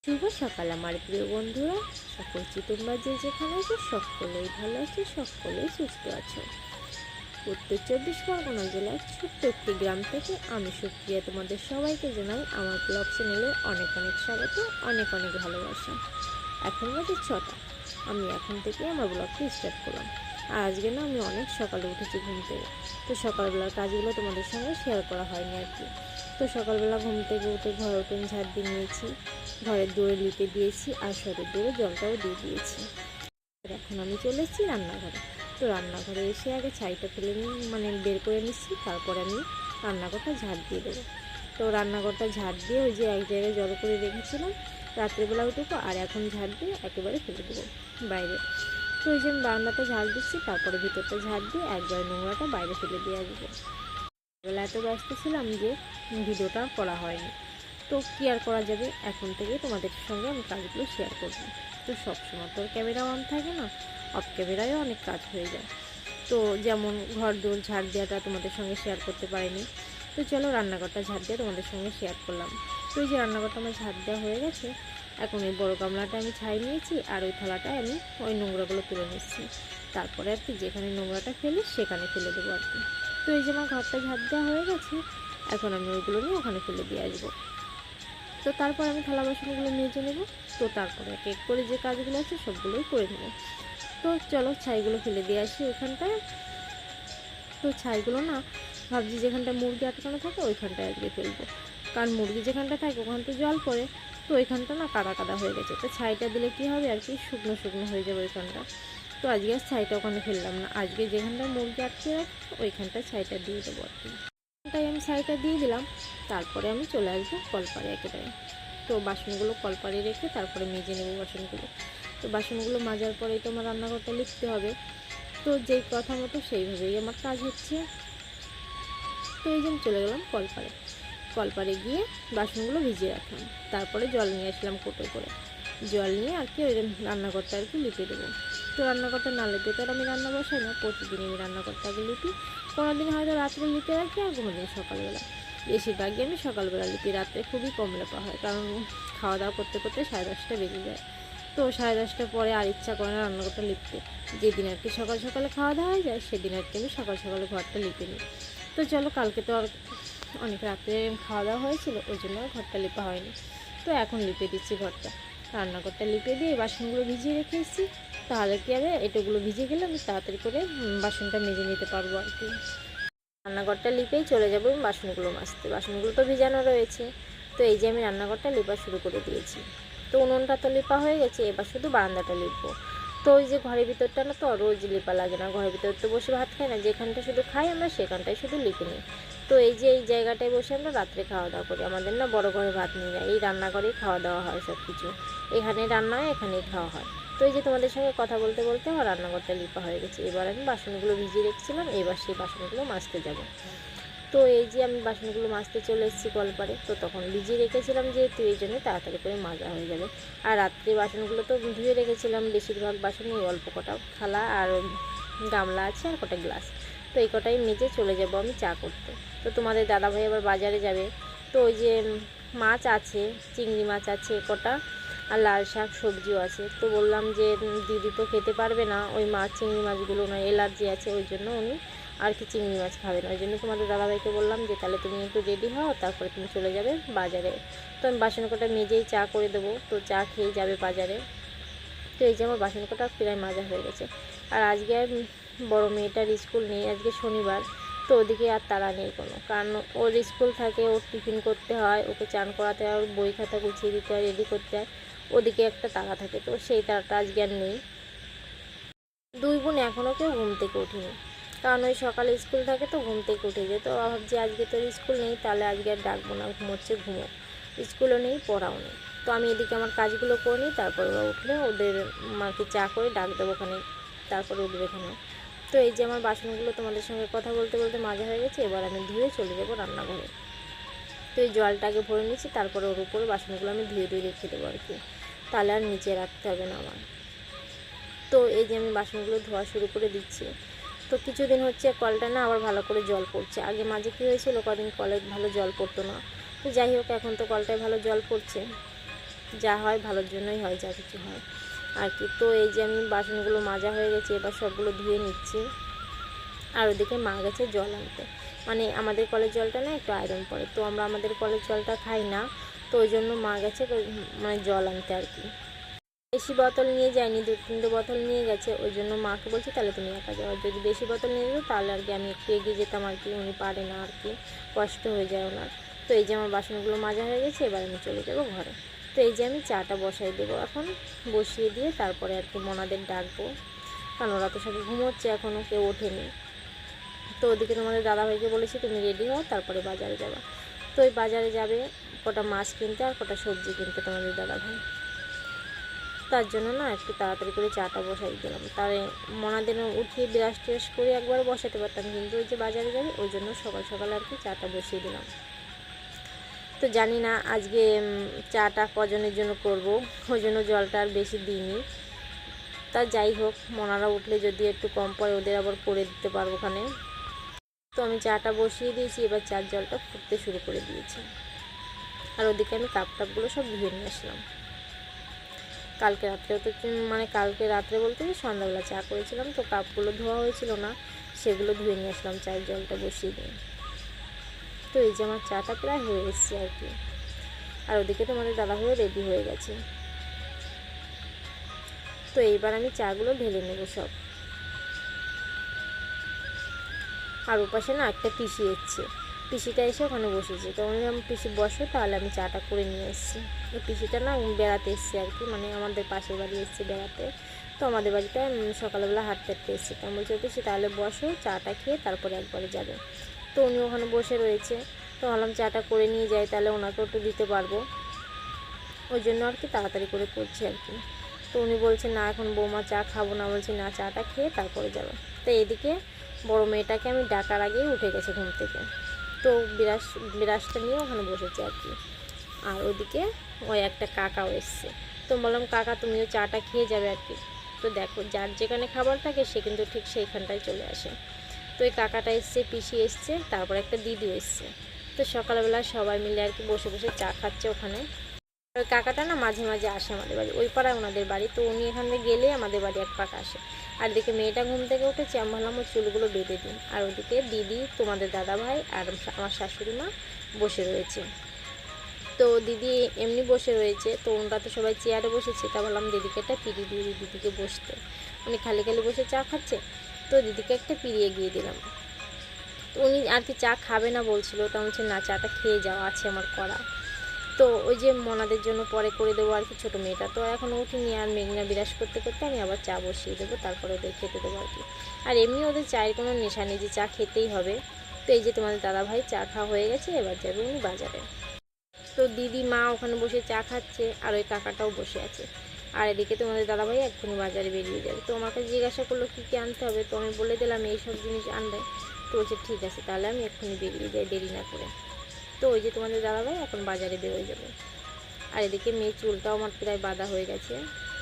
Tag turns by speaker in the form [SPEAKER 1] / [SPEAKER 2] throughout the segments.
[SPEAKER 1] শুভ সকাল আমার প্রিয় বন্ধুরা। আশা করছি তোমরা যে যেখানে আছো সকলেই ভালো আছো, সকলেই সুস্থ আছো। উত্তর 24 পরগনা জেলার ছোট্ট একটি গ্রাম থেকে আমি সুপ্রিয়া তোমাদের সবাইকে জানাই আমার ব্লগ চ্যানেলে অনেক অনেক স্বাগত, অনেক অনেক ভালোবাসা। এখন বাজে 6টা। আমি এখন থেকে আমার ব্লগটি স্টার্ট করলাম। আর আজকে না আমি অনেক সকালে উঠেছি ঘুম থেকে, তো সকালবেলার কাজগুলো তোমাদের সঙ্গে শেয়ার করা হয়নি আর কি। তো সকালবেলা ঘুম থেকে উঠে ঘর উঠোন ঝাড় দিয়ে নিয়েছি, ঘরের দৌড়ে লিপে দিয়েছি আর সরের দৌড়ে জলটাও দিয়ে দিয়েছি। আর এখন আমি চলে এসেছি রান্নাঘরে। তো রান্নাঘরে এসে আগে ছাইটা ফেলে বের করে নিচ্ছি, তারপরে আমি রান্নাঘরটা ঝাড় দিয়ে দেবো। তো রান্নাঘরটা ঝাড় দিয়ে ওই যে এক জায়গায় জল করে রেখেছিলাম রাত্রেবেলা উঠেবো, আর এখন ঝাড় দিয়ে একেবারে ফেলে দেবো বাইরে। তো ওই যে আমি বারান্দাটা ঝাড় দিচ্ছি, তারপরে ভিতরটা ঝাড় দিয়ে একবার নোংরাটা বাইরে ফেলে দিয়ে আসবো। বেলা এত ব্যস্ত ছিলাম যে ভিডিওটা করা হয়নি। তো কী আর করা যাবে, এখন থেকে তোমাদের সঙ্গে আমি কাজগুলো শেয়ার করবো। তো সবসময় তো ক্যামেরা অন থাকে না, অফ ক্যামেরায়ও অনেক কাজ হয়ে যায়। তো যেমন ঘর দোর ঝাড় দেওয়াটা তোমাদের সঙ্গে শেয়ার করতে পারিনি। তো চলো রান্নাঘরটা ঝাড় দিয়ে তোমাদের সঙ্গে শেয়ার করলাম। তো এই যে রান্নাঘরটা আমার ঝাড় দেওয়া হয়ে গেছে। এখন এই বড়ো গামলাটা আমি ছাই নিয়েছি, আর ওই থালাটায় আমি ওই নোংরাগুলো তুলে নিচ্ছি। তারপরে আর কি যেখানে নোংরাটা ফেলি সেখানে ফেলে দেবো আর কি। তো এই যে আমার ঘরটা ঝাড় দেওয়া হয়ে গেছে, এখন আমি ওইগুলো নিয়ে ওখানে ফেলে দিয়ে আসবো। তো তারপর আমি থালা বাসনগুলো মেজে নেব। তো তারপরে এক এক করে যে কাজগুলো আছে সবগুলোই করে নেব। তো চলো ছাইগুলো ফেলে দিয়ে আসি ওইখানটায়। তো ছাইগুলো না ভাবছি যেখানটা মুরগি আটকানো থাকে ওইখানটায় আজকে ফেলবো, কারণ মুরগি যেখানটা থাকে ওখান তো জল পড়ে। তো ওইখানটা না কাদা কাদা হয়ে গেছে, তো ছাইটা দিলে কী হবে আর কি, শুকনো শুকনো হয়ে যাবে ওইখানটা। তো আজকে আর ছাইটা ওখানে ফেললাম না, আজকে যেখানটা মুরগি আটকে রাখবো ওইখানটা ছাইটা দিয়ে দেবো আর কি। তাই আমি ছাইটা দিয়ে দিলাম। তারপরে আমি চলে আসবো কলপাড়ে একেবারে। তো বাসনগুলো কলপাড়ে রেখে তারপরে মেজে নেবো বাসনগুলো। তো বাসনগুলো মাজার পরেই তো আমার রান্নাঘরটা লিখতে হবে। তো যেই কথা মতো সেইভাবেই আমার কাজ হচ্ছে। তো এই যে আমি চলে গেলাম কলপাড়ে। কলপাড়ে গিয়ে বাসনগুলো ভিজিয়ে রাখলাম, তারপরে জল নিয়ে আসলাম কোটো করে। জল নিয়ে আর কি ওই রান্নাঘরটা আর কি লিপে দেবো। তো রান্নাঘরটা না লিপে তো আর আমি রান্না বসাই না, প্রতিদিনই আমি রান্নাঘরটা আগে লিপি। কোনো দিন হয়তো রাত্রে লিপে রাখি, আর কোনো দিন সকালবেলা। বেশিরভাগই আমি সকালবেলা লিপি, রাত্রে খুবই কম লেপা হয়, কারণ খাওয়া দাওয়া করতে করতে 10:30টা বেজে যায়। তো 10:30টার পরে আর ইচ্ছা করে না রান্নাঘরটা লিপতে। যেদিন আর কি সকাল সকালে খাওয়া দাওয়া হয়ে যায় সেদিন আর কি আমি সকাল সকালে ঘরটা লিপে নিই। তো চলো, কালকে তো আর অনেক রাত্রে খাওয়া দাওয়া হয়েছিল, ওই জন্য আর ঘরটা লিপা হয়নি। তো এখন লিপে দিচ্ছি ঘরটা। রান্নাঘরটা লিপে দিয়ে বাসনগুলো ভিজিয়ে রেখে এসেছি, তাহলে কি হবে, এটাগুলো ভিজে গেলে আমি তাড়াতাড়ি করে বাসনটা মেজে নিতে পারবো আর কি। রান্নাঘরটা লিপেই চলে যাবো আমি বাসনগুলো মাজতে, বাসনগুলো তো ভিজানো রয়েছে। তো এই যে আমি রান্নাঘরটা লিপা শুরু করে দিয়েছি। তো উনুনটা তো লিপা হয়ে গেছে, এবার শুধু বারান্দাটা লিপবো। তো ওই যে ঘরের ভিতরটা না তো রোজ লিপা লাগে না, ঘরের ভিতর তো বসে ভাত খাই না, যেখানটা শুধু খাই আমরা সেখানটায় শুধু লিপে নিই। তো এই যে এই জায়গাটায় বসে আমরা রাত্রে খাওয়া দাওয়া করি, আমাদের না বড় ঘরে ভাত নিয়ে যায়, এই রান্নাঘরেই খাওয়া দাওয়া হয় সব কিছু, এখানেই রান্না হয় এখানেই খাওয়া হয়। তো এই যে তোমাদের সঙ্গে কথা বলতে বলতে আমার রান্নাঘরটা লিপা হয়ে গেছে, এবার আমি বাসনগুলো ভিজিয়ে রেখেছিলাম, এবার সেই বাসনগুলো মাজতে যাব। তো এই যে আমি বাসনগুলো মাজতে চলে এসেছি কলপারে। তো তখন ভিজিয়ে রেখেছিলাম যেহেতু, এই জন্য তাড়াতাড়ি করে মাজা হয়ে যাবে। আর রাত্রে বাসনগুলো তো ধুয়ে রেখেছিলাম, বেশিরভাগ বাসনই অল্প কটা থালা আর গামলা আছে আর কটা গ্লাস। তো এই কটাই মেজে চলে যাব আমি চা করতে। তো তোমাদের দাদাভাই আবার বাজারে যাবে। তো ওই যে মাছ আছে, চিংড়ি মাছ আছে কটা, আর লাল শাক সবজিও আছে। তো বললাম যে দিদি তো খেতে পারবে না ওই মাছ চিংড়ি মাছগুলো, না অ্যালার্জি আছে, ওই জন্য উনি আর কি চিংড়ি মাছ খাবে না। ওই জন্য তোমাদের দাদাভাইকে বললাম যে তাহলে তুমি একটু রেডি হও, তারপরে তুমি চলে যাবে বাজারে। তো আমি বাসন কটা মেজেই চা করে দেবো, তো চা খেয়েই যাবে বাজারে। তো এই যে আমার বাসন কটা প্রায় মাজা হয়ে গেছে। আর আজকে আর বড়ো মেয়েটার স্কুল নেই, আজকে শনিবার। তো ওদিকে আর তাড়া নেই কোনো, কারণ ওর স্কুল থাকে, ওর টিফিন করতে হয়, ওকে চান করাতে হয়, ওর বই খাতা গুছিয়ে দিতে হয়, রেডি করতে হয়, ওদিকে একটা তাড়া থাকে। তো সেই তাড়াটা আজকে আর নেই। দুই বোন এখনও কেউ ঘুম থেকে ওঠেনি, কারণ ওই সকালে স্কুল থাকে তো ঘুম থেকে উঠে যায়। তো ভাবছি আজকে তোর স্কুল নেই, তাহলে আজকে আর ডাকবো না, ঘুমোচ্ছে ঘুমো, স্কুলও নেই পড়াও নেই। তো আমি এদিকে আমার কাজগুলো করে নিই, তারপর ওরা উঠলে ওদের মাকে চা করে ডাক দেবো ওখানে, তারপরে উঠবে এখানে। তো এই যে আমার বাসনগুলো তোমাদের সঙ্গে কথা বলতে বলতে মাজা হয়ে গেছে, এবার আমি ধুয়ে চলে যাবো রান্নাঘরে। তো এই জলটাকে ভরে নিচ্ছি, তারপরে ওর উপরে বাসনগুলো আমি ধুয়ে ধুয়ে রেখে দেবো আর কি, তাহলে আর নিচে রাখতে হবে না আমার। তো এই যে আমি বাসনগুলো ধোয়া শুরু করে দিচ্ছি। তো কিছুদিন হচ্ছে কলটা না আবার ভালো করে জল পড়ছে, আগে মাঝে কী হয়েছিল কদিন কলে ভালো জল পড়তো না। তো যাই হোক, এখন তো কলটায় ভালো জল পড়ছে। যা হয় ভালোর জন্যই হয়, যা কিছু হয় আর কি। তো এই যে আমি বাসনগুলো মাজা হয়ে গেছে, এবার সবগুলো ধুয়ে নিচ্ছি। আর ওদিকে মা গেছে জল আনতে, মানে আমাদের কলের জলটা না একটু আয়রন পড়ে, তো আমরা আমাদের কলের জলটা খাই না, তো ওই জন্য মা গেছে মানে জল আনতে আর কি। বেশি বোতল নিয়ে যায়নি, 2-3টে বোতল নিয়ে গেছে, ওই জন্য মাকে বলছি তাহলে তুমি একা যাও, যদি বেশি বোতল নিয়ে যেত তাহলে আর কি আমি একটু এগিয়ে যেতাম আর কি, উনি পারে না আর কি, কষ্ট হয়ে যায় ওনার। তো এই যে আমার বাসনগুলো মাজা হয়ে গেছে, এবার আমি চলে যাবো ঘরে। তো এই যে আমি চাটা বসাই দেবো এখন, বসিয়ে দিয়ে তারপরে আর কি মোনাদের ডাকবো, কারণ ওরা তো সবাই ঘুমোচ্ছে, এখনও কেউ ওঠেনি। তো ওদিকে তোমাদের দাদাভাইকে বলেছি তুমি রেডি হও, তারপরে বাজারে যাবা। তো ওই বাজারে যাবে কটা মাছ কিনতে আর কটা সবজি কিনতে তোমাদের দাদাভাই, তার জন্য না একটু তাড়াতাড়ি করে চাটা বসাই দিলাম। তারে মনাদের উঠিয়ে ব্রাশ ট্রাশ করে একবার বসাতে পারতাম, কিন্তু ওই যে বাজারে যাবে ওই জন্য সকাল সকাল আর কি চাটা বসিয়ে দিলাম। তো জানি না আজকে চাটা কজনের জন্য করব, ওই জন্য জলটা আর বেশি দিইনি। তা যাই হোক, মনারা উঠলে যদি একটু কম পড়ে ওদের আবার করে দিতে পারবো ওখানে। তো আমি চাটা বসিয়ে দিয়েছি, এবার চার জলটা ফুটতে শুরু করে দিয়েছি। আর ওদিকে আমি কাপ টাপগুলো সব ধুয়ে নিয়ে আসলাম। কালকে রাত্রেও তো মানে কালকে রাত্রে বলতে সন্ধ্যাবেলা চা করেছিলাম, তো কাপগুলো ধোয়া হয়েছিল না, সেগুলো ধুয়ে নিয়ে আসলাম চায়ের জলটা বসিয়ে দিয়ে। তো এই যে আমার চাটা প্রায় হয়ে এসছে আর কি। আর ওদিকে তোমাদের দাদাভাইও রেডি হয়ে গেছে। তো এইবার আমি চাগুলো ঢেলে নেবো সব। আর ওপাশে না একটা পিসি এসছে, পিসিটা এসে ওখানে বসেছে, তো আমি পিসি বসো, তাহলে আমি চাটা করে নিয়ে এসেছি। ওই পিসিটা না বেড়াতে এসছে আর কি, মানে আমাদের পাশের বাড়ি এসছে বেড়াতে। তো আমাদের বাড়িতে সকালবেলা হাঁটতে হাঁটতে এসছে, তো আমি বলছি পিসি তাহলে বসো, চাটা খেয়ে তারপরে একবারে যাবে। তো উনি ওখানে বসে রয়েছে, তো ভাবলাম চাটা করে নিয়ে যাই, তাহলে ওনাকেও একটু দিতে পারবো, ওই জন্য আর কি তাড়াতাড়ি করে করছি আর কি। তো উনি বলছে না এখন বৌমা চা খাবো না, বলছি না চাটা খেয়ে তারপরে যাবে। তো এদিকে বড় মেয়েটাকে আমি ডাকার আগেই উঠে গেছে ঘুম থেকে, তো বিরাসটা নিয়ে ওখানে বসেছে আর কি। আর ওদিকে ওই একটা কাকাও এসছে, তো বললাম কাকা তুমিও চাটা খেয়ে যাবে আর কি। তো দেখো যার যেখানে খাবার থাকে সে কিন্তু ঠিক সেইখানটায় চলে আসে। তো ওই কাকাটা এসছে, পিসি এসছে, তারপর একটা দিদিও এসছে। তো সকালবেলা সবাই মিলে আর কি বসে বসে চা খাচ্ছে ওখানে। ওই কাকাটা না মাঝে মাঝে আসে আমাদের বাড়ি, ওই পাড়ায় ওনাদের বাড়ি, তো উনি এখান থেকে গেলে আমাদের বাড়ি এক পাক আসে। আর দেখে মেয়েটা ঘুম থেকে উঠেছে, আমি ভাবলাম ওর চুলগুলো বেঁধে দিই। আর ওদিকে দিদি, তোমাদের দাদাভাই আর আমার শাশুড়ি মা বসে রয়েছে। তো দিদি এমনি বসে রয়েছে, তো ওনারা তো সবাই চেয়ারে বসেছে, তা ভাবলাম দিদিকে একটা পিড়ি দিয়ে দিই দিদিকে বসতে, উনি খালি খালি বসে চা খাচ্ছে, তো দিদিকে একটা পিড়ি এগিয়ে দিলাম। তো উনি আর কি চা খাবে না বলছিল, তো আমি বলছি না চাটা খেয়ে যাওয়া আছে আমার করা। তো ওই যে মনাদের জন্য পরে করে দেবো আর কি, ছোটো মেয়েটা তো এখন উঠিনি, আর মেঘনা বিরাজ করতে করতে আমি আবার চা বসিয়ে দেবো, তারপরে ওদের খেতে দেবো আর কি। আর এমনি ওদের চায়ের কোনো নেশা নেই যে চা খেতেই হবে। তো এই যে তোমাদের দাদাভাই চা খাওয়া হয়ে গেছে, এবার যাবে উনি বাজারে। তো দিদি মা ওখানে বসে চা খাচ্ছে, আর ওই কাকাটাও বসে আছে। আর এদিকে তোমাদের দাদাভাই এক্ষুনি বাজারে বেরিয়ে যাবে, তো আমাকে জিজ্ঞাসা করলো কী কী আনতে হবে, তো আমি বলে দিলাম এইসব জিনিস আনবে। তো বলছে ঠিক আছে তাহলে আমি এক্ষুনি বেরিয়ে যাই, দেরি না করে। তো ওই যে তোমাদের দাদাভাই এখন বাজারে বেরোয় যাবে। আর এদিকে মেয়ে চুলটাও আমার প্রায় বাঁধা হয়ে গেছে,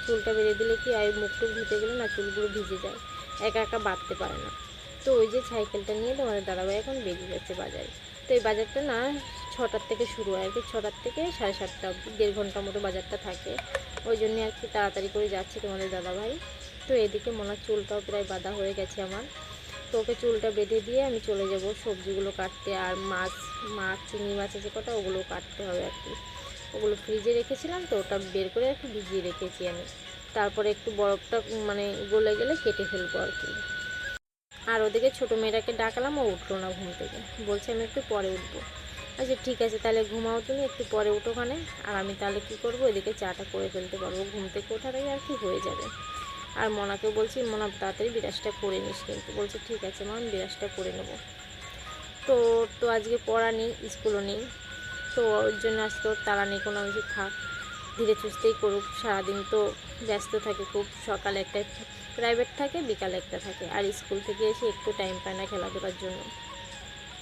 [SPEAKER 1] চুলটা বেঁধে দিলে কি আর মুখটুক ধুতে গেলে না চুলগুলো ভিজে যায়, একা একা বাঁধতে পারে না। তো ওই যে সাইকেলটা নিয়ে তোমাদের দাদাভাই এখন বেরিয়ে যাচ্ছে বাজারে। তো এই বাজারটা না 6টার থেকে শুরু হয় আর কি, 6টার থেকে 7:30 অবধি 1.5 ঘন্টার মতো বাজারটা থাকে, ওই জন্যই আর কি তাড়াতাড়ি করে যাচ্ছে তোমাদের দাদাভাই। তো এদিকে মনার চুলটাও প্রায় বাঁধা হয়ে গেছে আমার, তো ওকে চুলটা বেঁধে দিয়ে আমি চলে যাব সবজিগুলো কাটতে, আর মাছ চিংড়ি মাছ আছে কটা, ওগুলো কাটতে হবে আর কি। ওগুলো ফ্রিজে রেখেছিলাম, তো ওটা বের করে একটু ভিজিয়ে রেখেছি আমি, তারপরে একটু বরফটা মানে গলে গেলে কেটে ফেলবো আর কি। আর ওদিকে ছোটো মেয়েটাকে ডাকলাম, ও উঠলো না ঘুম থেকে, বলছে আমি একটু পরে উঠবো। আচ্ছা ঠিক আছে তাহলে ঘুমাও তুমি, একটু পরে উঠোখানে, আর আমি তাহলে কী করবো, এদিকে চাটা করে ফেলতে পারবো, ঘুম থেকে ওঠার আগে আর কি হয়ে যাবে। আর মনাকেও বলছি মনা তাড়াতাড়ি বিরাজটা করে নিস, কিন্তু বলছে ঠিক আছে মা আমি বিরাজটা করে নেবো। তো তো আজকে পড়া নেই, স্কুলও নেই, তো ওর জন্য আজকে ওর তাড়া নেই কোনো, কিছু থাক ধীরে সুস্থেই করুক, সারাদিন তো ব্যস্ত থাকে খুব, সকালে একটা প্রাইভেট থাকে, বিকালে একটা থাকে, আর স্কুল থেকে এসে একটু টাইম পায় না খেলাধুলার জন্য,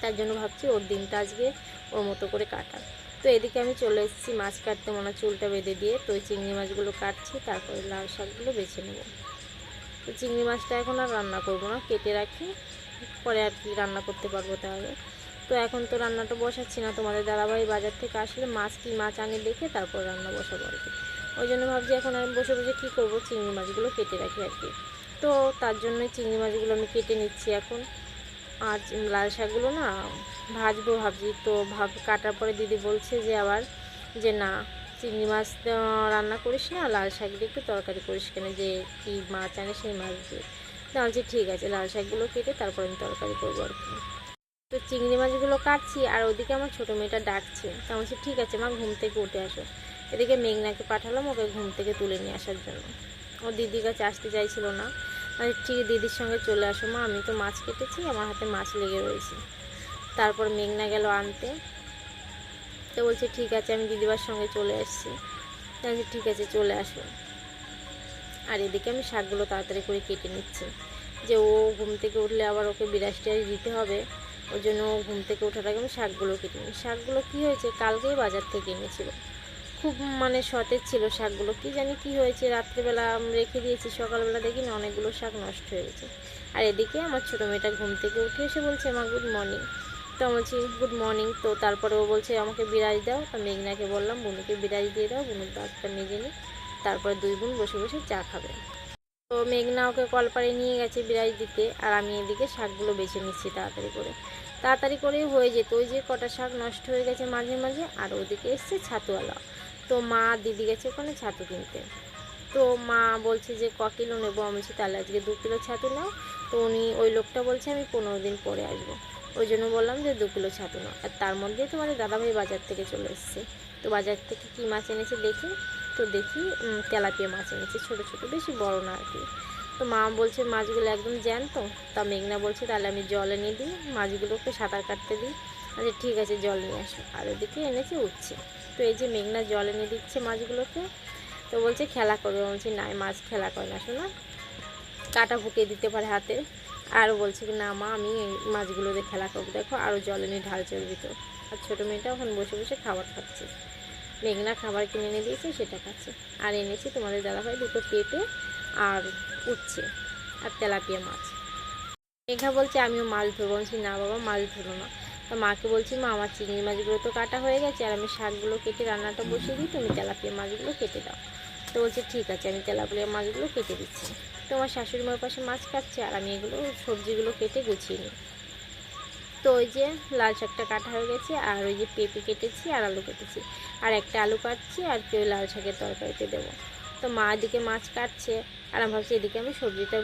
[SPEAKER 1] তার জন্য ভাবছি ওর দিনটা আজকে ওর মতো করে কাটা। তো এদিকে আমি চলে এসেছি মাছ কাটতে, মনে চুলটা বেঁধে দিয়ে, তো ওই চিংড়ি মাছগুলো কাটছি, তারপরে লাল শাকগুলো বেছে নেব। তো চিংড়ি মাছটা এখন আর রান্না করবো না, কেটে রাখি, পরে আর কি রান্না করতে পারবো তাহলে। তো এখন তো রান্নাটা বসাচ্ছি না, তোমাদের দাদাভাই বাজার থেকে আসলে মাছ কি মাছ আনে দেখে তারপর রান্না বসাবো আর কি। ওই জন্য ভাবছি এখন আমি বসে বসে কী করবো, চিংড়ি মাছগুলো কেটে রাখি আর কি। তো তার জন্যই চিংড়ি মাছগুলো আমি কেটে নিচ্ছি এখন। আর লাল শাকগুলো না ভাজবো ভাবছি, তো কাটার পরে দিদি বলছে যে আবার যে না চিংড়ি মাছ রান্না করিস না, লাল শাক দিয়ে একটু তরকারি করিস কেন, যে কী মাছ আনে সেই মাছ দিয়ে। তো বলছি ঠিক আছে, লাল শাকগুলো কেটে তারপর আমি তরকারি করবো আর কি। তো চিংড়ি মাছগুলো কাটছি আর ওদিকে আমার ছোটো মেয়েটা ডাকছে। তো বলছি ঠিক আছে মা, ঘুম থেকে উঠে আসো। এদিকে মেঘনাকে পাঠালাম ওকে ঘুম থেকে তুলে নিয়ে আসার জন্য। ও দিদির কাছে আসতে চাইছিল না। আর ঠিক দিদির সঙ্গে চলে আসো মা, আমি তো মাছ কেটেছি, আমার হাতে মাছ লেগে রয়েছে। তারপর মেঘনা গেল আনতে। তো বলছে ঠিক আছে, আমি দিদিবার সঙ্গে চলে আসছি। তাহলে ঠিক আছে চলে আসো। আর এদিকে আমি শাকগুলো তাড়াতাড়ি করে কেটে নিচ্ছি, যে ও ঘুম থেকে উঠলে আবার ওকে বিরাজ টিরাজ দিতে হবে। ওই জন্য ঘুম থেকে ওঠার আগে আমি শাকগুলো কেটে নিই। শাকগুলো কী হয়েছে, কালকেই বাজার থেকে এনেছিল, খুব মানে সতেজ ছিল শাকগুলো। কি জানি কি হয়েছে, রাত্রিবেলা রেখে দিয়েছি, সকালবেলা দেখি না অনেকগুলো শাক নষ্ট হয়ে গেছে। আর এদিকে আমার ছোটো মেয়েটা ঘুম থেকে উঠে এসে বলছে মা গুড মর্নিং। তো আমি বলছি গুড মর্নিং। তো তারপরে ও বলছে আমাকে বিরাজ দাও। তো মেঘনাকে বললাম বুনুকে বিরাজ দিয়ে দাও, বুনুর দাঁতটা মেজে নিই, তারপরে দুই বোন বসে বসে চা খাবে। তো মেঘনা ওকে কলপাড়ে নিয়ে গেছে বিরাজ দিতে, আর আমি এদিকে শাকগুলো বেছে নিচ্ছি তাড়াতাড়ি করে হয়ে যেত। ওই যে কটা শাক নষ্ট হয়ে গেছে মাঝে মাঝে। আর ওদিকে এসছে ছাতুওয়ালা, তো মা দিদি গেছে ওখানে ছাতু কিনতে। তো মা বলছে যে ক কিলো নেবো, আমি বলছি তাহলে আজকে 2 কিলো ছাতু নাও। তো ওই লোকটা বলছে আমি 15 দিন পরে আসবো, ওই জন্য বললাম যে 2 কিলো ছাতু নাও। আর তার মধ্যে তোমাদের দাদাভাই বাজার থেকে চলে এসছে। তো বাজার থেকে কী মাছ এনেছে দেখি, তো দেখি তেলাপিয়া মাছ এনেছে, ছোটো ছোটো, বেশি বড় না আর কি। তো মা বলছে মাছগুলো একদম জ্যান্ত। তা মেঘনা বলছে তাহলে আমি জল এনে দিই, মাছগুলোকে সাঁতার কাটতে দিই। আচ্ছা ঠিক আছে জল নিয়ে আসো। আর ওদিকে এনেছে উঠছে। তো এই যে মেঘনা জল এনে দিচ্ছে মাছগুলোকে। তো বলছে খেলা করবে, বলছি না মাছ খেলা করে না শোনা, কাটা ফুটিয়ে দিতে পারে হাতে। আর বলছে কি না মা আমি মাছগুলোতে খেলা করবো, দেখো আরও জল এনে ঢাল চলবি তো। আর ছোটো মেয়েটা ওখানে বসে বসে খাবার খাচ্ছে। মেঘনা খাবার কিনে এনে দিয়েছে সেটা খাচ্ছে। আর এনেছি তোমাদের দাদাভাই 2টো পেঁপে আর উচ্ছে আর তেলাপিয়া মাছ। মেঘা বলছে আমিও মাছ ধরবো, বলছি না বাবা মাছ ধরো না। তো মাকে বলছি মা আমার চিংড়ি মাছগুলো তো কাটা হয়ে গেছে, আর আমি শাকগুলো কেটে রান্নাটা বসিয়ে দিই, তুমি তেলাপিয়া মাছগুলো কেটে দাও। তো বলছে ঠিক আছে আমি তেলাপিয়া মাছগুলো কেটে দিচ্ছি। তো আমার শাশুড়ি মার পাশে মাছ কাটছে আর আমি এগুলো সবজিগুলো কেটে গুছিয়ে নিই। তো ওই যে লাল শাকটা কাটা হয়ে গেছে, আর ওই যে পেঁপে কেটেছি আর আলু কেটেছি, আর একটা আলু কাটছি আর কেউ লাল শাকের তরকারিতে দেবো। তো মা এদিকে মাছ কাটছে আর আমি ভাবছি এদিকে আমি সবজিটা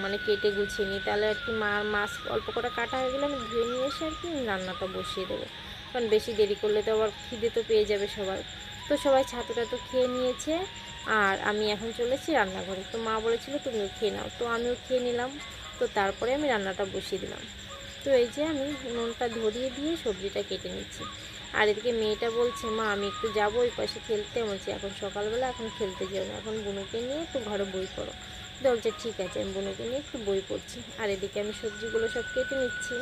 [SPEAKER 1] মানে কেটে গুছিয়ে নিই, তাহলে আর কি মাছ অল্প কটা কাটা হয়ে গেলে আমি ধুয়ে নিয়ে এসে আর কি রান্নাটা বসিয়ে দেবো। কারণ বেশি দেরি করলে তো আবার খিদে তো পেয়ে যাবে সবার। তো সবাই ছাতুটা তো খেয়ে নিয়েছে আর আমি এখন চলেছি রান্নাঘরে। তো মা বলেছিল তুমিও খেয়ে নাও, তো আমিও খেয়ে নিলাম। তো তারপরে আমি রান্নাটা বসিয়ে দিলাম। তো এই যে আমি নুনটা ধরিয়ে দিয়ে সবজিটা কেটে নিচ্ছি। আর এদিকে মেয়েটা বলছে মা আমি একটু যাবো ওই পাশে খেলতে। বলছি এখন সকালবেলা এখন খেলতে যাও না, এখন বুনুকে নিয়ে একটু ঘরে বই পড়ো। বলছে ঠিক আছে আমি বুনুকে নিয়ে একটু বই পড়ছি। আর এদিকে আমি সবজিগুলো সব কেটে নিচ্ছি।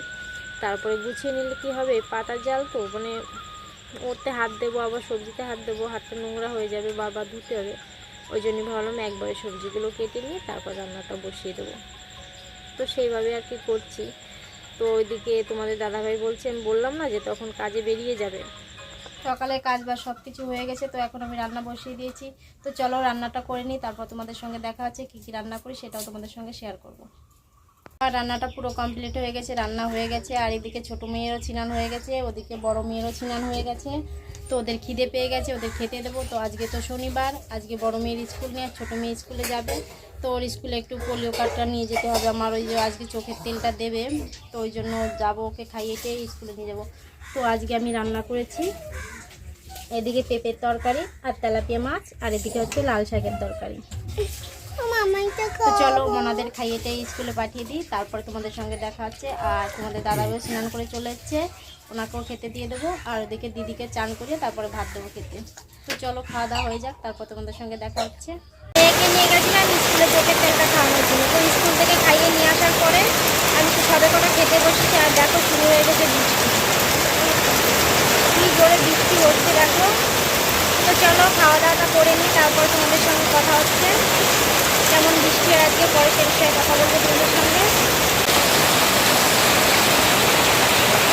[SPEAKER 1] তারপরে গুছিয়ে নিলে কি হবে, পাতার জাল তো মানে ওতে হাত দেবো আবার সবজিতে হাত দেবো, হাতটা নোংরা হয়ে যাবে, বারবার ধুতে হবে। ওই জন্যই ভাবলাম একবারে সবজিগুলো কেটে নিয়ে তারপর রান্নাটা বসিয়ে দেবো। তো সেইভাবে আর কি করছি। তো ওইদিকে তোমাদের দাদাভাই বলছে, আমি বললাম না যে তখন কাজে বেরিয়ে যাবে, সকালে কাজ বা সব কিছু হয়ে গেছে। তো এখন আমি রান্না বসিয়ে দিয়েছি। তো চলো রান্নাটা করে নিই, তারপর তোমাদের সঙ্গে দেখা আছে কী কী রান্না করি সেটাও তোমাদের সঙ্গে শেয়ার করব। আর রান্নাটা পুরো কমপ্লিট হয়ে গেছে, রান্না হয়ে গেছে। আর এদিকে ছোটো মেয়েরও স্নান হয়ে গেছে, ওদিকে বড় মেয়েরও স্নান হয়ে গেছে। তো ওদের খিদে পেয়ে গেছে, ওদের খেতে দেবো। তো আজকে তো শনিবার, আজকে বড় মেয়ের স্কুল নিয়ে ছোটো মেয়ে স্কুলে যাবে। তো ওর স্কুলে একটু পোলিও কার্ডটা নিয়ে যেতে হবে আমার, ওই যে আজকে চোখের তেলটা দেবে। তো ওই জন্য যাবো, ওকে খাইয়ে স্কুলে নিয়ে যাবো। তো আজকে আমি রান্না করেছি এদিকে পেঁপের তরকারি আর তেলাপিয়া মাছ, আর এদিকে হচ্ছে লাল শাকের তরকারি। তো চলো ওনাদের খাইয়ে স্কুলে পাঠিয়ে দিই, তারপরে তোমাদের সঙ্গে দেখা হচ্ছে। আর তোমাদের দাদাও স্নান করে চলে এসছে, ওনাকেও খেতে দিয়ে দেবো। আর ওদিকে দিদিকে চান করিয়ে তারপরে ভাত দেবো খেতে। তো চলো খাওয়া দাওয়া হয়ে যাক, তারপর তোমাদের সঙ্গে দেখা হচ্ছে। মেয়েকে নিয়ে গেছিলাম স্কুলে চোখের তেলটা খাওয়ানোর জন্য। তো স্কুল থেকে খাইয়ে নিয়ে আসার পরে আমি তো সবে কটা খেতে বসেছি। আর দেখো শুরু হয়ে গেছে বৃষ্টি, কী জোরে বৃষ্টি হচ্ছে দেখো। তো চলো খাওয়া দাওয়াটা করে নিই, তারপর তোমাদের সঙ্গে কথা হচ্ছে। কেমন বৃষ্টি হয় আজকে পরে সে বিষয়ে কথা বলবো তোমাদের সঙ্গে।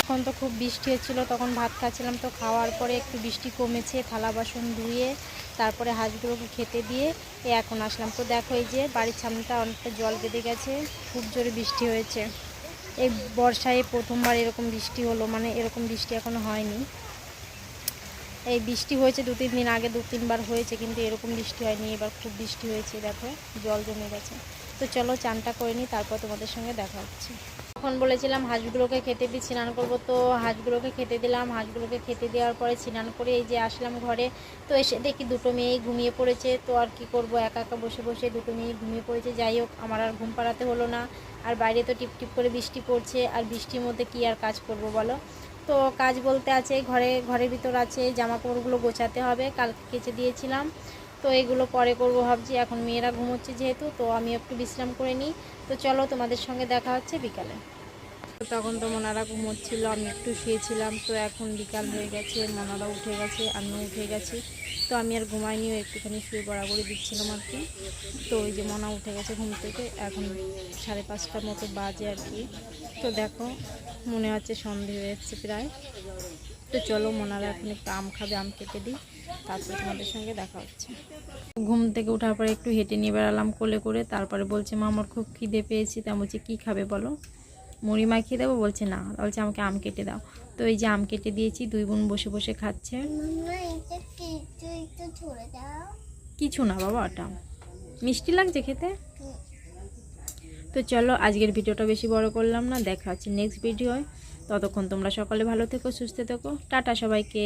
[SPEAKER 1] এখন তো খুব
[SPEAKER 2] খুব বৃষ্টি হচ্ছিলো, তখন ভাত খাচ্ছিলাম। তো খাওয়ার পরে একটু বৃষ্টি কমেছে, থালা বাসন ধুয়ে তারপরে হাঁসগুলোকে খেতে দিয়ে এখন আসলাম। তো দেখো এই যে বাড়ির সামনেটা অনেকটা জল বেঁধে গেছে, খুব জোরে বৃষ্টি হয়েছে। এই বর্ষায় প্রথমবার এরকম বৃষ্টি হলো, মানে এরকম বৃষ্টি এখনো হয়নি। এই বৃষ্টি হয়েছে 2-3 দিন আগে, 2-3 বার হয়েছে, কিন্তু এরকম বৃষ্টি হয়নি। এবার খুব বৃষ্টি হয়েছে, দেখো জল জমে গেছে। তো চলো চানটা করে নিই, তারপর তোমাদের সঙ্গে দেখা হচ্ছে। এখন বলেছিলাম হাঁসগুলোকে খেতে দিয়ে স্নান করবো, তো হাঁসগুলোকে খেতে দিলাম। হাঁসগুলোকে খেতে দেওয়ার পরে স্নান করে এই যে আসলাম ঘরে। তো এসে দেখি দুটো মেয়েই ঘুমিয়ে পড়েছে। তো আর কি করব, একা একা বসে বসে দুটো মেয়ে ঘুমিয়ে পড়েছে। যাই হোক, আমার আর ঘুম পাড়াতে হলো না। আর বাইরে তো টিপ টিপ করে বৃষ্টি পড়ছে, আর বৃষ্টির মধ্যে কি আর কাজ করব বলো। তো কাজ বলতে আছে ঘরের ভিতর আছে জামা কাপড়গুলো গোছাতে হবে, কালকে কেচে দিয়েছিলাম। তো এগুলো পরে করব ভাবছি। এখন মেয়েরা ঘুমোচ্ছে যেহেতু, তো আমি একটু বিশ্রাম করে নিই। তো চলো তোমাদের সঙ্গে দেখা হচ্ছে বিকালে। তখন তো মনারা ঘুমোচ্ছিল, আমি একটু শুয়েছিলাম। তো এখন বিকাল হয়ে গেছে, মনারা উঠে গেছে, আমিও উঠে গেছি। তো আমি আর ঘুমাইনিও, একটুখানি শুয়ে বরাবরই দিচ্ছিলাম আর কি। তো ওই যে মনা উঠে গেছে ঘুম থেকে, এখন 5:30টার মতো বাজে আর কি। তো দেখো মনে হচ্ছে সন্ধে হয়ে যাচ্ছে প্রায়। তো চলো মনারা এখন একটু আম খাবে, আম কেটে দিই, তারপরে তোমাদের সঙ্গে দেখা হচ্ছে। ঘুম থেকে ওঠার পরে একটু হেঁটে নিয়ে বেড়ালাম কোলে করে। তারপরে বলছে মা আমার খুব খিদে পেয়েছি। তা বলছে কী খাবে বলো, মুড়ি মাখিয়ে দেবো? বলছে না, বলছে আমাকে আম কেটে দাও। তো এই যে আম কেটে দিয়েছি, দুই বোন বসে বসে খাচ্ছে। কিছু না বাবা, ওটা মিষ্টি লাগছে খেতে। তো চলো আজকের ভিডিওটা বেশি বড় করলাম না, দেখা হচ্ছে নেক্সট ভিডিওয়। ততক্ষণ তোমরা সকলে ভালো থেকো, সুস্থ থেকো, টাটা সবাইকে।